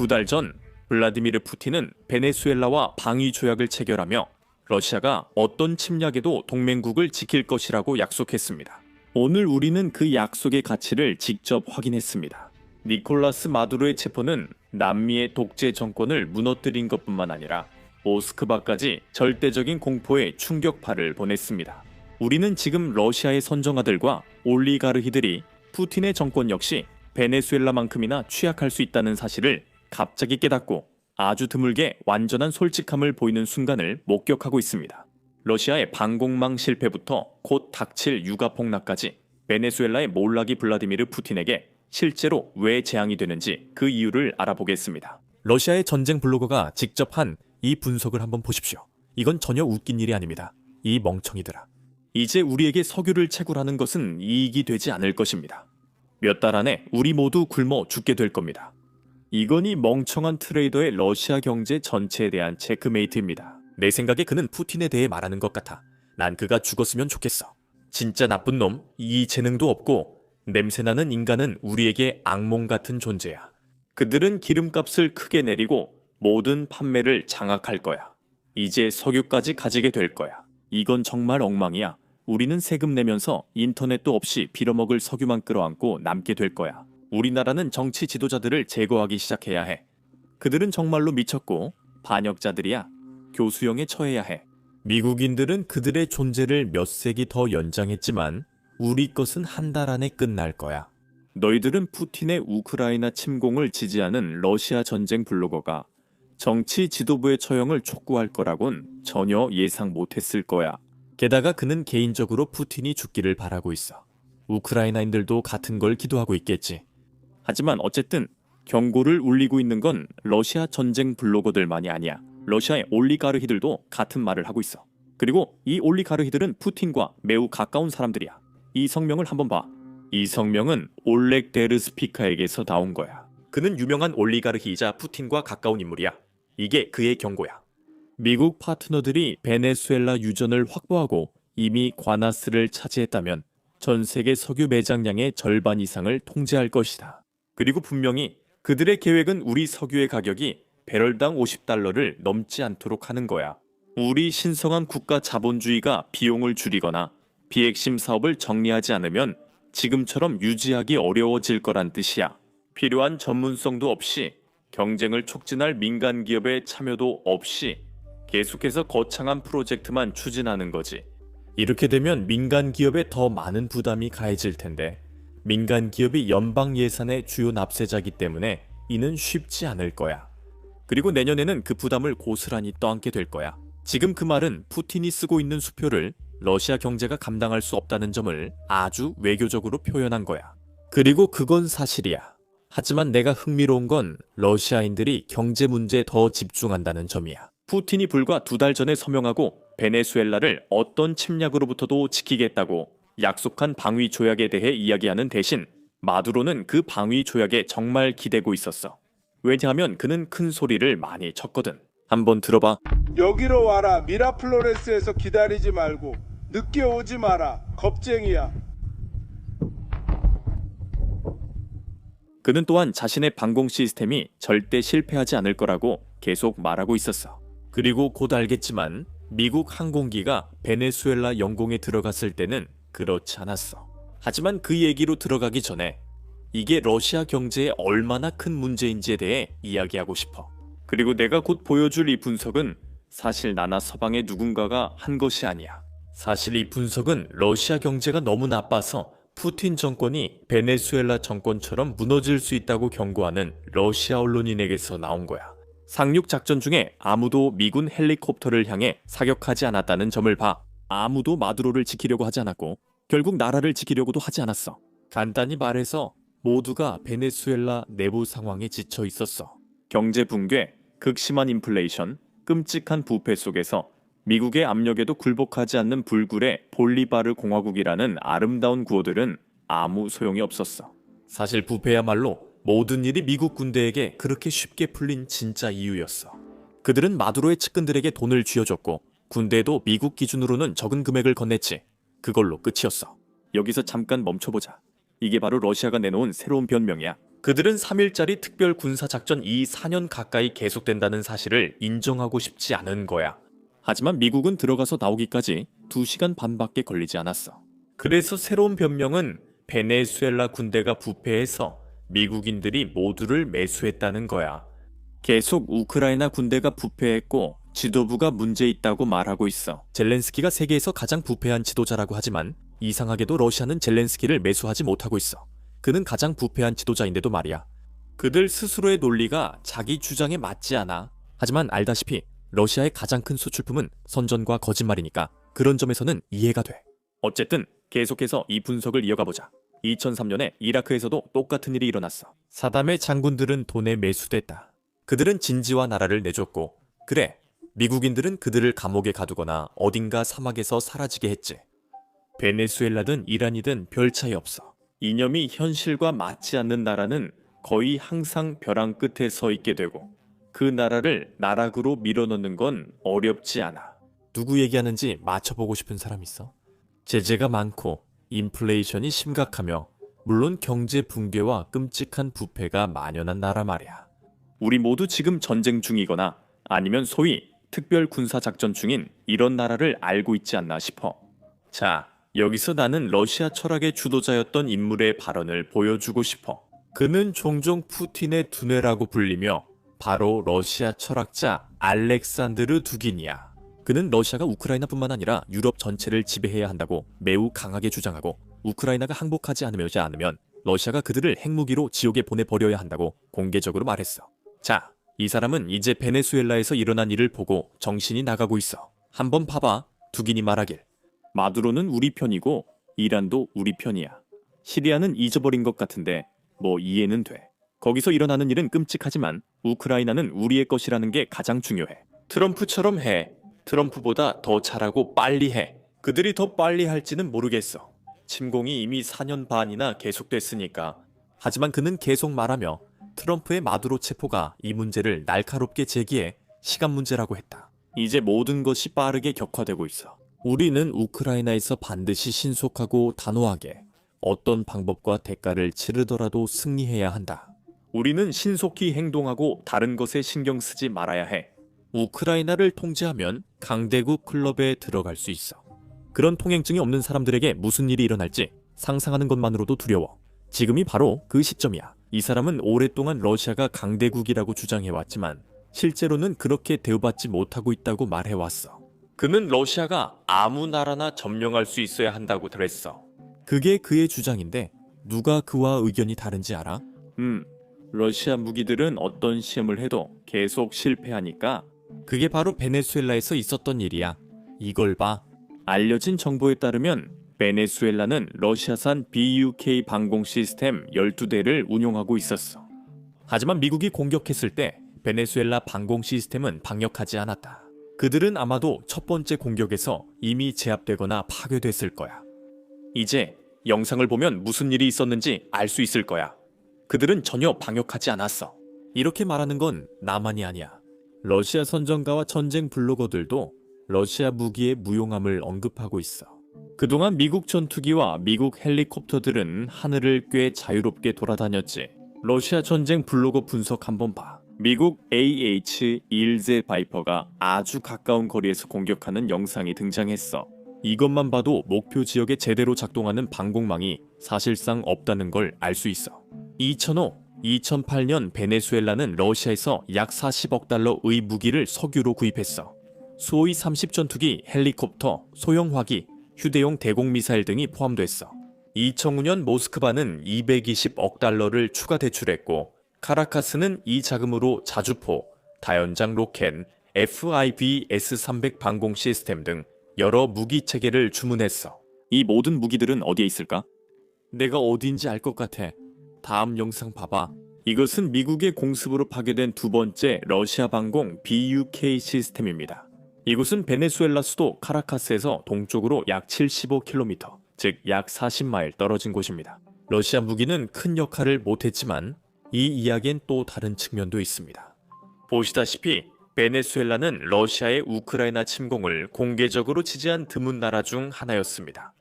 2달 전 블라디미르 푸틴은 베네수엘라와 방위 조약을 체결하며 러시아가 어떤 침략에도 동맹국을 지킬 것이라고 약속했습니다. 오늘 우리는 그 약속의 가치를 직접 확인했습니다. 니콜라스 마두로의 체포는 남미의 독재 정권을 무너뜨린 것뿐만 아니라 모스크바까지 절대적인 공포의 충격파를 보냈습니다. 우리는 지금 러시아의 선정아들과 올리가르히들이 푸틴의 정권 역시 베네수엘라만큼이나 취약할 수 있다는 사실을 갑자기 깨닫고 아주 드물게 완전한 솔직함을 보이는 순간을 목격하고 있습니다. 러시아의 방공망 실패부터 곧 닥칠 유가 폭락까지 베네수엘라의 몰락이 블라디미르 푸틴에게 실제로 왜 재앙이 되는지 그 이유를 알아보겠습니다. 러시아의 전쟁 블로거가 직접 한 이 분석을 한번 보십시오. 이건 전혀 웃긴 일이 아닙니다. 이 멍청이들아. 이제 우리에게 석유를 채굴하는 것은 이익이 되지 않을 것입니다. 몇 달 안에 우리 모두 굶어 죽게 될 겁니다. 이건 이 멍청한 트레이더의 러시아 경제 전체에 대한 체크메이트입니다. 내 생각에 그는 푸틴에 대해 말하는 것 같아. 난 그가 죽었으면 좋겠어. 진짜 나쁜 놈, 이 재능도 없고 냄새나는 인간은 우리에게 악몽 같은 존재야. 그들은 기름값을 크게 내리고 모든 판매를 장악할 거야. 이제 석유까지 가지게 될 거야. 이건 정말 엉망이야. 우리는 세금 내면서 인터넷도 없이 빌어먹을 석유만 끌어안고 남게 될 거야. 우리나라는 정치 지도자들을 제거하기 시작해야 해. 그들은 정말로 미쳤고 반역자들이야. 교수형에 처해야 해. 미국인들은 그들의 존재를 몇 세기 더 연장했지만 우리 것은 한 달 안에 끝날 거야. 너희들은 푸틴의 우크라이나 침공을 지지하는 러시아 전쟁 블로거가 정치 지도부의 처형을 촉구할 거라곤 전혀 예상 못했을 거야. 게다가 그는 개인적으로 푸틴이 죽기를 바라고 있어. 우크라이나인들도 같은 걸 기도하고 있겠지. 하지만 어쨌든 경고를 울리고 있는 건 러시아 전쟁 블로거들만이 아니야. 러시아의 올리가르히들도 같은 말을 하고 있어. 그리고 이 올리가르히들은 푸틴과 매우 가까운 사람들이야. 이 성명을 한번 봐. 이 성명은 올렉 데르스피카에게서 나온 거야. 그는 유명한 올리가르히이자 푸틴과 가까운 인물이야. 이게 그의 경고야. 미국 파트너들이 베네수엘라 유전을 확보하고 이미 관아스를 차지했다면 전 세계 석유 매장량의 절반 이상을 통제할 것이다. 그리고 분명히 그들의 계획은 우리 석유의 가격이 배럴당 50달러를 넘지 않도록 하는 거야. 우리 신성한 국가 자본주의가 비용을 줄이거나 비핵심 사업을 정리하지 않으면 지금처럼 유지하기 어려워질 거란 뜻이야. 필요한 전문성도 없이 경쟁을 촉진할 민간 기업의 참여도 없이 계속해서 거창한 프로젝트만 추진하는 거지. 이렇게 되면 민간 기업에 더 많은 부담이 가해질 텐데 민간 기업이 연방 예산의 주요 납세자이기 때문에 이는 쉽지 않을 거야. 그리고 내년에는 그 부담을 고스란히 떠안게 될 거야. 지금 그 말은 푸틴이 쓰고 있는 수표를 러시아 경제가 감당할 수 없다는 점을 아주 외교적으로 표현한 거야. 그리고 그건 사실이야. 하지만 내가 흥미로운 건 러시아인들이 경제 문제에 더 집중한다는 점이야. 푸틴이 불과 2달 전에 서명하고 베네수엘라를 어떤 침략으로부터도 지키겠다고 약속한 방위 조약에 대해 이야기하는 대신 마두로는 그 방위 조약에 정말 기대고 있었어. 왜냐하면 그는 큰 소리를 많이 쳤거든. 한번 들어봐. 여기로 와라. 미라플로레스에서 기다리지 말고 늦게 오지 마라. 겁쟁이야. 그는 또한 자신의 방공 시스템이 절대 실패하지 않을 거라고 계속 말하고 있었어. 그리고 곧 알겠지만 미국 항공기가 베네수엘라 영공에 들어갔을 때는 그렇지 않았어. 하지만 그 얘기로 들어가기 전에 이게 러시아 경제에 얼마나 큰 문제인지에 대해 이야기하고 싶어. 그리고 내가 곧 보여줄 이 분석은 사실 나나 서방의 누군가가 한 것이 아니야. 사실 이 분석은 러시아 경제가 너무 나빠서 푸틴 정권이 베네수엘라 정권처럼 무너질 수 있다고 경고하는 러시아 언론인에게서 나온 거야. 상륙 작전 중에 아무도 미군 헬리콥터를 향해 사격하지 않았다는 점을 봐. 아무도 마두로를 지키려고 하지 않았고 결국 나라를 지키려고도 하지 않았어. 간단히 말해서 모두가 베네수엘라 내부 상황에 지쳐 있었어. 경제 붕괴, 극심한 인플레이션, 끔찍한 부패 속에서 미국의 압력에도 굴복하지 않는 불굴의 볼리바르 공화국이라는 아름다운 구호들은 아무 소용이 없었어. 사실 부패야말로 모든 일이 미국 군대에게 그렇게 쉽게 풀린 진짜 이유였어. 그들은 마두로의 측근들에게 돈을 쥐어줬고 군대에도 미국 기준으로는 적은 금액을 건넸지. 그걸로 끝이었어. 여기서 잠깐 멈춰보자. 이게 바로 러시아가 내놓은 새로운 변명이야. 그들은 3일짜리 특별 군사작전 이 4년 가까이 계속된다는 사실을 인정하고 싶지 않은 거야. 하지만 미국은 들어가서 나오기까지 2시간 반밖에 걸리지 않았어. 그래서 새로운 변명은 베네수엘라 군대가 부패해서 미국인들이 모두를 매수했다는 거야. 계속 우크라이나 군대가 부패했고 지도부가 문제 있다고 말하고 있어. 젤렌스키가 세계에서 가장 부패한 지도자라고 하지만 이상하게도 러시아는 젤렌스키를 매수하지 못하고 있어. 그는 가장 부패한 지도자인데도 말이야. 그들 스스로의 논리가 자기 주장에 맞지 않아. 하지만 알다시피 러시아의 가장 큰 수출품은 선전과 거짓말이니까 그런 점에서는 이해가 돼. 어쨌든 계속해서 이 분석을 이어가보자. 2003년에 이라크에서도 똑같은 일이 일어났어. 사담의 장군들은 돈에 매수됐다. 그들은 진지와 나라를 내줬고, 그래, 미국인들은 그들을 감옥에 가두거나 어딘가 사막에서 사라지게 했지. 베네수엘라든 이란이든 별 차이 없어. 이념이 현실과 맞지 않는 나라는 거의 항상 벼랑 끝에 서 있게 되고 그 나라를 나락으로 밀어넣는 건 어렵지 않아. 누구 얘기하는지 맞춰보고 싶은 사람 있어? 제재가 많고 인플레이션이 심각하며 물론 경제 붕괴와 끔찍한 부패가 만연한 나라 말이야. 우리 모두 지금 전쟁 중이거나 아니면 소위 특별 군사작전 중인 이런 나라를 알고 있지 않나 싶어. 자, 여기서 나는 러시아 철학의 주도자였던 인물의 발언을 보여주고 싶어. 그는 종종 푸틴의 두뇌라고 불리며 바로 러시아 철학자 알렉산드르 두긴이야. 그는 러시아가 우크라이나뿐만 아니라 유럽 전체를 지배해야 한다고 매우 강하게 주장하고 우크라이나가 항복하지 않으면 러시아가 그들을 핵무기로 지옥에 보내버려야 한다고 공개적으로 말했어. 자, 이 사람은 이제 베네수엘라에서 일어난 일을 보고 정신이 나가고 있어. 한번 봐봐. 두긴이 말하길. 마두로는 우리 편이고 이란도 우리 편이야. 시리아는 잊어버린 것 같은데 뭐 이해는 돼. 거기서 일어나는 일은 끔찍하지만 우크라이나는 우리의 것이라는 게 가장 중요해. 트럼프처럼 해. 트럼프보다 더 잘하고 빨리 해. 그들이 더 빨리 할지는 모르겠어. 침공이 이미 4년 반이나 계속됐으니까. 하지만 그는 계속 말하며 트럼프의 마두로 체포가 이 문제를 날카롭게 제기해 시간 문제라고 했다. 이제 모든 것이 빠르게 격화되고 있어. 우리는 우크라이나에서 반드시 신속하고 단호하게 어떤 방법과 대가를 치르더라도 승리해야 한다. 우리는 신속히 행동하고 다른 것에 신경 쓰지 말아야 해. 우크라이나를 통제하면 강대국 클럽에 들어갈 수 있어. 그런 통행증이 없는 사람들에게 무슨 일이 일어날지 상상하는 것만으로도 두려워. 지금이 바로 그 시점이야. 이 사람은 오랫동안 러시아가 강대국이라고 주장해왔지만 실제로는 그렇게 대우받지 못하고 있다고 말해왔어. 그는 러시아가 아무 나라나 점령할 수 있어야 한다고 그랬어. 그게 그의 주장인데 누가 그와 의견이 다른지 알아? 러시아 무기들은 어떤 시험을 해도 계속 실패하니까 그게 바로 베네수엘라에서 있었던 일이야. 이걸 봐. 알려진 정보에 따르면 베네수엘라는 러시아산 BUK 방공 시스템 12대를 운용하고 있었어. 하지만 미국이 공격했을 때 베네수엘라 방공 시스템은 방역하지 않았다. 그들은 아마도 첫 번째 공격에서 이미 제압되거나 파괴됐을 거야. 이제 영상을 보면 무슨 일이 있었는지 알 수 있을 거야. 그들은 전혀 방역하지 않았어. 이렇게 말하는 건 나만이 아니야. 러시아 선전가와 전쟁 블로거들도 러시아 무기의 무용함을 언급하고 있어. 그동안 미국 전투기와 미국 헬리콥터들은 하늘을 꽤 자유롭게 돌아다녔지. 러시아 전쟁 블로거 분석 한번 봐. 미국 AH-1제 바이퍼가 아주 가까운 거리에서 공격하는 영상이 등장했어. 이것만 봐도 목표 지역에 제대로 작동하는 방공망이 사실상 없다는 걸 알 수 있어. 2008년 베네수엘라는 러시아에서 약 40억 달러의 무기를 석유로 구입했어. 수호이 30 전투기, 헬리콥터, 소형 화기, 휴대용 대공 미사일 등이 포함됐어. 2005년 모스크바는 220억 달러를 추가 대출했고 카라카스는 이 자금으로 자주포, 다연장 로켓, FIB-S-300 방공 시스템 등 여러 무기 체계를 주문했어. 이 모든 무기들은 어디에 있을까? 내가 어디인지 알 것 같아. 다음 영상 봐봐. 이것은 미국의 공습으로 파괴된 두 번째 러시아 방공 BUK 시스템입니다. 이곳은 베네수엘라 수도 카라카스에서 동쪽으로 약 75km, 즉 약 40마일 떨어진 곳입니다. 러시아 무기는 큰 역할을 못했지만 이 이야기엔 또 다른 측면도 있습니다. 보시다시피 베네수엘라는 러시아의 우크라이나 침공을 공개적으로 지지한 드문 나라 중 하나였습니다.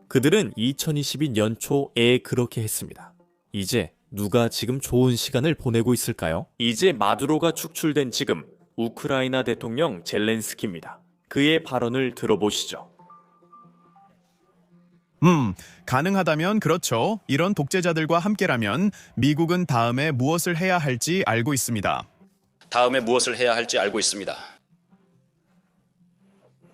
그들은 2022년 초에 그렇게 했습니다. 이제 누가 지금 좋은 시간을 보내고 있을까요? 이제 마두로가 축출된 지금 우크라이나 대통령 젤렌스키입니다. 그의 발언을 들어보시죠. 가능하다면 그렇죠. 이런 독재자들과 함께라면 미국은 다음에 무엇을 해야 할지 알고 있습니다. 다음에 무엇을 해야 할지 알고 있습니다.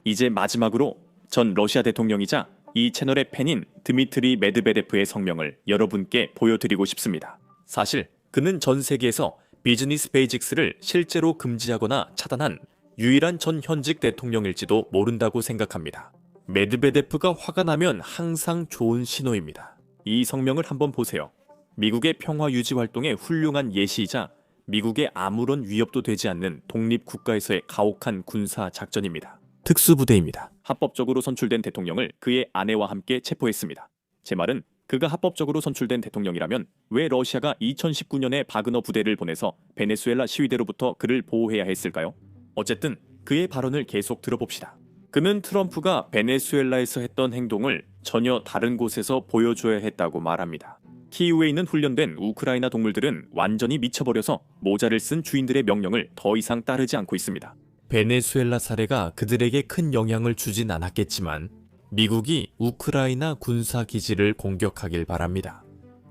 이제 마지막으로 전 러시아 대통령이자 이 채널의 팬인 드미트리 메드베데프의 성명을 여러분께 보여드리고 싶습니다. 사실 그는 전 세계에서 비즈니스 베이직스를 실제로 금지하거나 차단한 유일한 전 현직 대통령일지도 모른다고 생각합니다. 메드베데프가 화가 나면 항상 좋은 신호입니다. 이 성명을 한번 보세요. 미국의 평화 유지 활동의 훌륭한 예시이자 미국의 아무런 위협도 되지 않는 독립국가에서의 가혹한 군사 작전입니다. 특수부대입니다. 합법적으로 선출된 대통령을 그의 아내와 함께 체포했습니다. 제 말은 그가 합법적으로 선출된 대통령이라면 왜 러시아가 2019년에 바그너 부대를 보내서 베네수엘라 시위대로부터 그를 보호해야 했을까요? 어쨌든 그의 발언을 계속 들어봅시다. 그는 트럼프가 베네수엘라에서 했던 행동을 전혀 다른 곳에서 보여줘야 했다고 말합니다. 키이우에 있는 훈련된 우크라이나 동물들은 완전히 미쳐버려서 모자를 쓴 주인들의 명령을 더 이상 따르지 않고 있습니다. 베네수엘라 사례가 그들에게 큰 영향을 주진 않았겠지만 미국이 우크라이나 군사기지를 공격하길 바랍니다.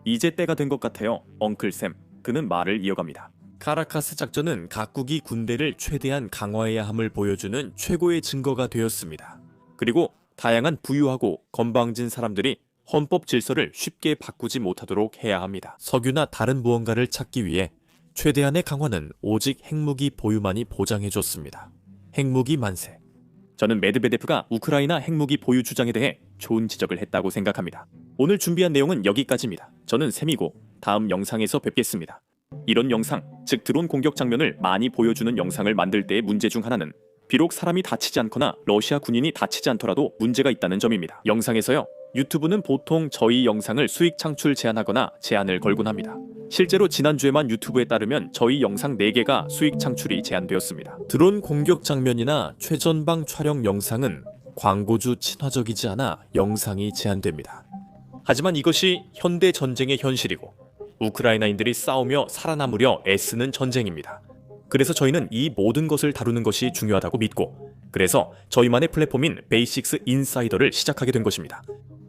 이제 때가 된 것 같아요, 엉클샘. 그는 말을 이어갑니다. 카라카스 작전은 각국이 군대를 최대한 강화해야 함을 보여주는 최고의 증거가 되었습니다. 그리고 다양한 부유하고 건방진 사람들이 헌법 질서를 쉽게 바꾸지 못하도록 해야 합니다. 석유나 다른 무언가를 찾기 위해 최대한의 강화는 오직 핵무기 보유만이 보장해줬습니다. 핵무기 만세. 저는 메드베데프가 우크라이나 핵무기 보유 주장에 대해 좋은 지적을 했다고 생각합니다. 오늘 준비한 내용은 여기까지입니다. 저는 샘이고 다음 영상에서 뵙겠습니다. 이런 영상, 즉 드론 공격 장면을 많이 보여주는 영상을 만들 때의 문제 중 하나는 비록 사람이 다치지 않거나 러시아 군인이 다치지 않더라도 문제가 있다는 점입니다. 영상에서요. 유튜브는 보통 저희 영상을 수익 창출 제한하거나 제한을 걸곤 합니다. 실제로 지난주에만 유튜브에 따르면 저희 영상 4개가 수익 창출이 제한되었습니다. 드론 공격 장면이나 최전방 촬영 영상은 광고주 친화적이지 않아 영상이 제한됩니다. 하지만 이것이 현대 전쟁의 현실이고 우크라이나인들이 싸우며 살아남으려 애쓰는 전쟁입니다. 그래서 저희는 이 모든 것을 다루는 것이 중요하다고 믿고 그래서 저희만의 플랫폼인 베이식스 인사이더를 시작하게 된 것입니다.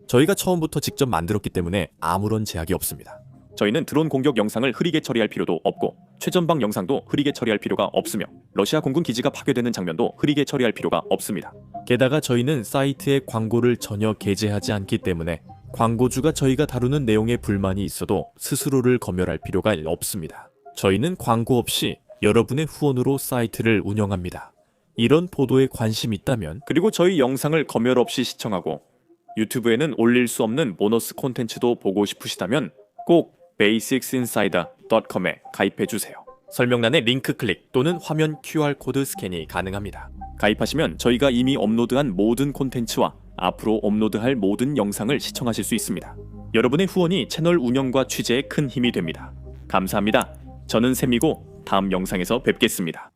저희가 처음부터 직접 만들었기 때문에 아무런 제약이 없습니다. 저희는 드론 공격 영상을 흐리게 처리할 필요도 없고 최전방 영상도 흐리게 처리할 필요가 없으며 러시아 공군 기지가 파괴되는 장면도 흐리게 처리할 필요가 없습니다. 게다가 저희는 사이트에 광고를 전혀 게재하지 않기 때문에 광고주가 저희가 다루는 내용에 불만이 있어도 스스로를 검열할 필요가 없습니다. 저희는 광고 없이 여러분의 후원으로 사이트를 운영합니다. 이런 보도에 관심 있다면 그리고 저희 영상을 검열 없이 시청하고 유튜브에는 올릴 수 없는 보너스 콘텐츠도 보고 싶으시다면 꼭 basicsinsider.com에 가입해주세요. 설명란에 링크 클릭 또는 화면 QR코드 스캔이 가능합니다. 가입하시면 저희가 이미 업로드한 모든 콘텐츠와 앞으로 업로드할 모든 영상을 시청하실 수 있습니다. 여러분의 후원이 채널 운영과 취재에 큰 힘이 됩니다. 감사합니다. 저는 샘이고 다음 영상에서 뵙겠습니다.